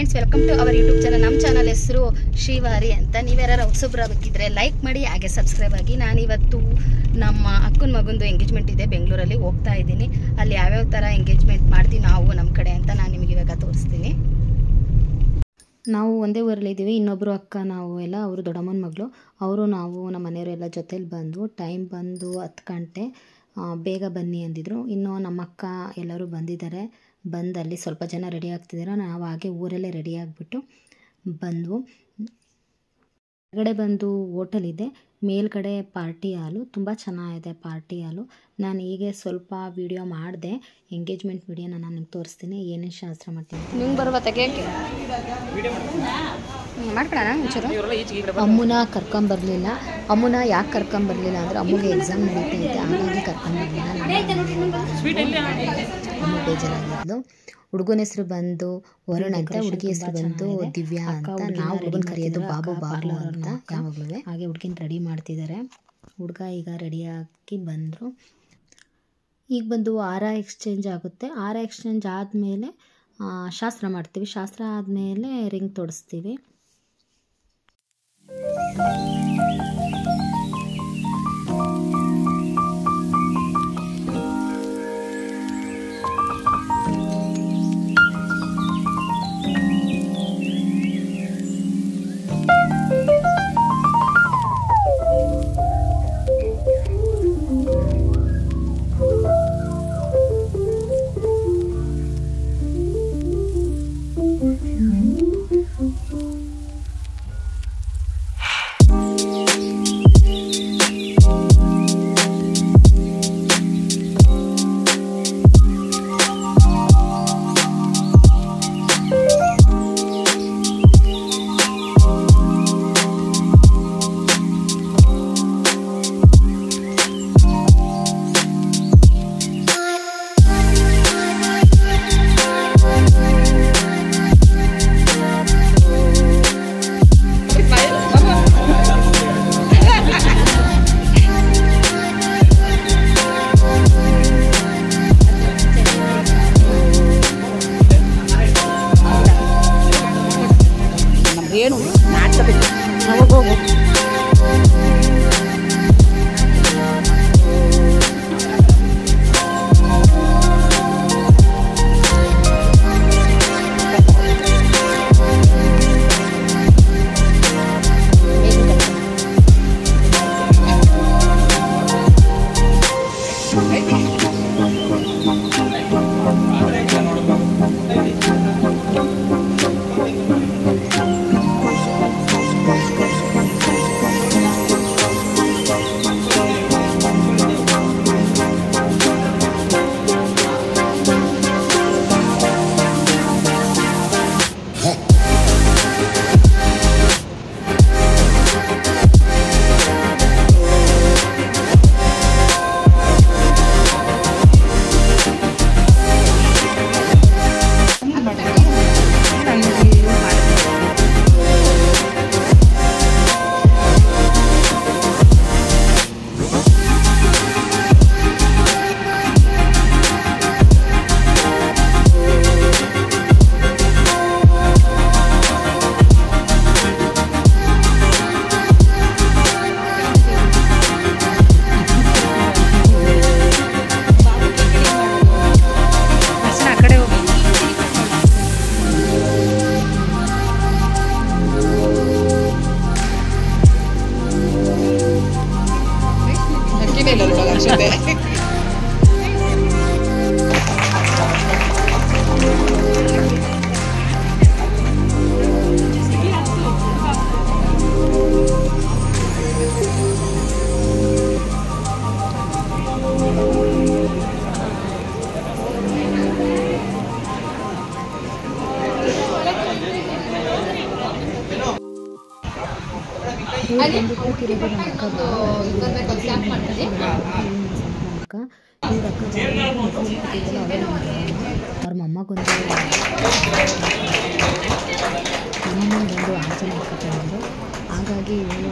Friends, welcome to our YouTube channel. ನಮ್ಮ channel ಹೆಸರು ಶ್ರೀವಾರಿ ಅಂತ. ನೀವ್ಯಾರು ಹೊಸಬ್ರಾಗಿದ್ದರೆ ಲೈಕ್ ಮಾಡಿ, ಹಾಗೆ ಸಬ್ಸ್ಕ್ರೈಬ್ ಆಗಿ. ನಾನಿವತ್ತು ನಮ್ಮ ಅಕ್ಕನ ಮಗಂದು ಎಂಗೇಜ್ಮೆಂಟ್ ಇದೆ, ಬೆಂಗಳೂರಲ್ಲಿ ಹೋಗ್ತಾ ಇದ್ದೀನಿ. ಅಲ್ಲಿ ಯಾವ್ಯಾವ ಥರ ಎಂಗೇಜ್ಮೆಂಟ್ ಮಾಡ್ತೀವಿ ನಾವು ನಮ್ಮ ಕಡೆ ಅಂತ ನಾನು ನಿಮಗೆ ಇವಾಗ ತೋರಿಸ್ತೀನಿ. ನಾವು ಒಂದೇ ಊರಲ್ಲಿದ್ದೀವಿ. ಇನ್ನೊಬ್ಬರು ಅಕ್ಕ ನಾವು ಎಲ್ಲ, ಅವರು ದೊಡ್ಡಮ್ಮನ ಮಗಳು. ಅವರು ನಾವು ನಮ್ಮ ಮನೆಯವರೆಲ್ಲ ಜೊತೇಲಿ ಬಂದು, ಟೈಮ್ ಬಂದು 10 ಗಂಟೆ. ಬೇಗ ಬನ್ನಿ ಅಂದಿದ್ರು. ಇನ್ನು ನಮ್ಮ ಅಕ್ಕ ಎಲ್ಲರೂ ಬಂದಿದ್ದಾರೆ. ಬಂದಲ್ಲಿ ಸ್ವಲ್ಪ ಜನ ರೆಡಿ ಆಗ್ತಿದ್ದಾರೆ. ನಾವು ಹಾಗೆ ಊರಲ್ಲೇ ರೆಡಿ ಆಗಿಬಿಟ್ಟು ಬಂದವು. ಹೊರಗಡೆ ಬಂದು ಹೋಟೆಲ್ ಇದೆ, ಮೇಲ್ಗಡೆ ಪಾರ್ಟಿ ಹಾಲು. ತುಂಬ ಚೆನ್ನಾಗಿದೆ ಪಾರ್ಟಿ ಹಾಲು. ನಾನು ಹೀಗೆ ಸ್ವಲ್ಪ ವಿಡಿಯೋ ಮಾಡಿದೆ, ಎಂಗೇಜ್ಮೆಂಟ್ ವಿಡಿಯೋನ ನಾನು ನಿಮ್ಗೆ ತೋರಿಸ್ತೀನಿ. ಏನೇನು ಶಾಸ್ತ್ರ ಮಾಡ್ತೀನಿ ನಿಮ್ಗೆ ಬರುವ ತೆಗಿಯೋಕ್ಕೆ ಮಾಡ್ಕೊಳ್ಳೋಣ. ಒಂಚೂರು ಅಮ್ಮನ ಕರ್ಕೊಂಬರಲಿಲ್ಲ. ಅಮ್ಮನ ಯಾಕೆ ಕರ್ಕೊಂಬರಲಿಲ್ಲ ಅಂದರೆ ಅಮ್ಮಗೆ ಎಕ್ಸಾಮ್ ನಡೀತಾ ಇದೆ, ಹಾಗಾಗಿ ಕರ್ಕೊಂಬರಲಿಲ್ಲ. ಅಮ್ಮ ಬೇಜಾರಾಗಿದ್ಲು. ಹುಡುಗನ ಹೆಸರು ಬಂದು ವರುಣ್ ಅಂತ, ಹುಡುಗಿ ಹೆಸರು ಬಂದು ದಿವ್ಯಾ ಅಂತ. ನಾವು ಹುಡುಗನ ಕರೆಯೋದು ಬಾಬು ಬಾಬು ಅಂತ ಯಾವಾಗಲೂ. ಹಾಗೆ ಹುಡುಗಿನ ರೆಡಿ ಮಾಡ್ತಿದ್ದಾರೆ. ಹುಡುಗ ಈಗ ರೆಡಿಯಾಗಿ ಬಂದರು. ಈಗ ಬಂದು ಹಾರ ಎಕ್ಸ್ಚೇಂಜ್ ಆಗುತ್ತೆ. ಹಾರ ಎಕ್ಸ್ಚೇಂಜ್ ಆದಮೇಲೆ ಶಾಸ್ತ್ರ ಮಾಡ್ತೀವಿ. ಶಾಸ್ತ್ರ ಆದಮೇಲೆ ರಿಂಗ್ ತೊಡಿಸ್ತೀವಿ. ಏನು ಮಾಡ್ಕೋಬೇಕು ಹೋಗು. ಅವ್ರ ಮೊಮ್ಮಗೊಂದು ನಮ್ಮಮ್ಮಗೊಂದು ಆಚೆ ಮಾಡ್ಕೊತಂದ್ರು. ಹಾಗಾಗಿ ಇವಳು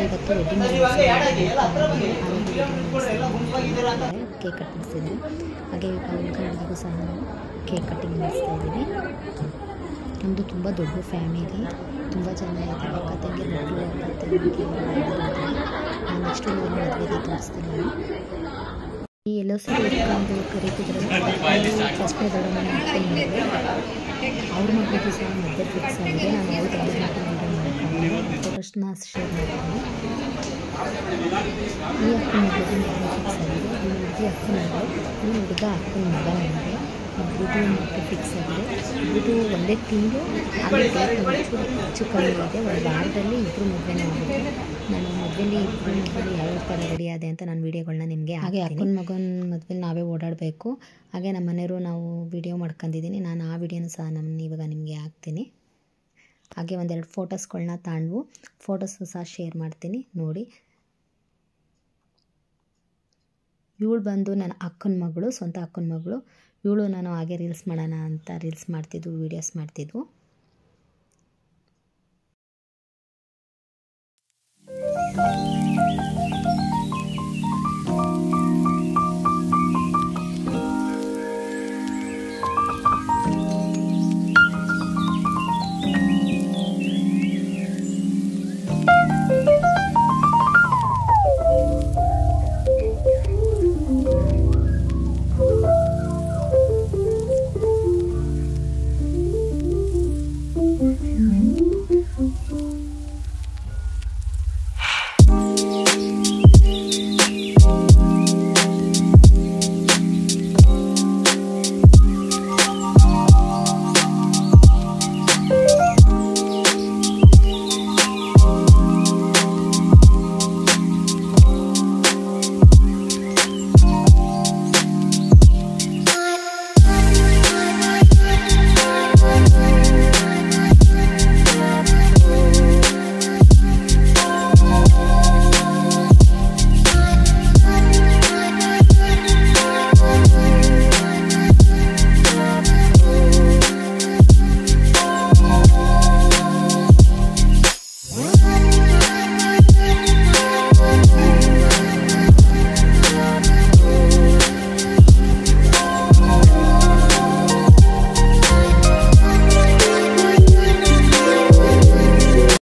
ಇವತ್ತು ವೆಡ್ಡಿಂಗ್ ಕೇಕ್ ಕಟ್ ಮಾಡಿಸಿದ್ದೀನಿ. ಹಾಗೆ ಉಳ್ಗಡೆಗೂ ಸಹ ನಾವು ಕೇಕ್ ಕಟ್ಟಿಂಗ್ ಮಾಡಿಸ್ತಾ ಇದ್ದೀವಿ. ನಮ್ಮದು ತುಂಬ ದೊಡ್ಡ ಫ್ಯಾಮಿಲಿ, ತುಂಬ ಜನ ಇದೆ. ಅಕ್ಕ ತಂಗಿ ಮಕ್ಕಳು, ಅಕ್ಕ ತಂಗಿ ನಾನು ನೆಕ್ಸ್ಟ್ ಮದುವೆಗೆ ತೋರಿಸ್ತೀನಿ. ಈ ಎಲ್ಲೋ ಸರಿ ಇಟ್ಕೊಂಡು ಕರೀತಿದ್ರು. ಫಸ್ಟ್ನೇ ದೊಡ್ಡಮ್ಮನ ಹಾಕ್ಕೊಂಡು ಅವ್ರ ಮಕ್ಕಳಿಗೂ ಸಹ ಮದುವೆ ಫಿಕ್ಸ್ ಆಗಿದೆ. ನಾನು ಅವ್ರ ತಂದೆ ಮಕ್ಕಳು ಮಾಡ್ಕೊಂಡು ಫೋಟೋಸ್ನ ಶೇರ್ ಮಾಡ್ತೀನಿ. ಈ ಅಕ್ಕನ ಮಗಳಿಗೆ ಮದುವೆ ಫಿಕ್ಸ್ ಆಗಿದೆ. ಈ ಹುಡುಗಿ ಅಕ್ಕನ ಮಗಳು, ಈ ಹುಡುಗ ಅಕ್ಕನ ಮಗ. ನನಗೆ ಇಬ್ಬರಿಗೂ ಮದುವೆ ಫಿಕ್ಸ್ ಆಗಿದೆ. ಇಬ್ಬರಿಗೂ ಒಂದೇ ತಿಂಗಳು ಆಮೇಲೆ ಹೆಚ್ಚು ಕಮ್ಮಿ ಇದೆ. ಒಂದು ವಾರದಲ್ಲಿ ಇಬ್ಬರು ಮದುವೆನೇ ಆಗಿದೆ. ನಾನು ಮದುವೆಯಲ್ಲಿ ಇಬ್ಬರು ಮದುವೆಯಲ್ಲಿ ಯಾವ ಥರ ರೆಡಿ ಆದೆ ಅಂತ ನಾನು ವೀಡಿಯೋಗಳನ್ನ ನಿಮಗೆ ಹಾಗೆ ಅಕ್ಕನ ಮಗನ ಮದುವೆಲಿ ನಾವೇ ಓಡಾಡಬೇಕು. ಹಾಗೆ ನಮ್ಮ ಮನೆಯವರು ನಾವು ವೀಡಿಯೋ ಮಾಡ್ಕೊಂಡಿದ್ದೀನಿ. ನಾನು ಆ ವಿಡಿಯೋನೂ ಸಹ ಇವಾಗ ನಿಮಗೆ ಹಾಕ್ತೀನಿ. ಹಾಗೆ ಒಂದೆರಡು ಫೋಟೋಸ್ಗಳನ್ನ ತಾಂಡ್ವು ಫೋಟೋಸು ಸಹ ಶೇರ್ ಮಾಡ್ತೀನಿ ನೋಡಿ. ಇವಳು ಬಂದು ನನ್ನ ಅಕ್ಕನ ಮಗಳು, ಸ್ವಂತ ಅಕ್ಕನ ಮಗಳು. ಇವಳು ನಾನು ಹಾಗೆ ರೀಲ್ಸ್ ಮಾಡೋಣ ಅಂತ ರೀಲ್ಸ್ ಮಾಡ್ತಿದ್ವು, ವೀಡಿಯೋಸ್ ಮಾಡ್ತಿದ್ವು.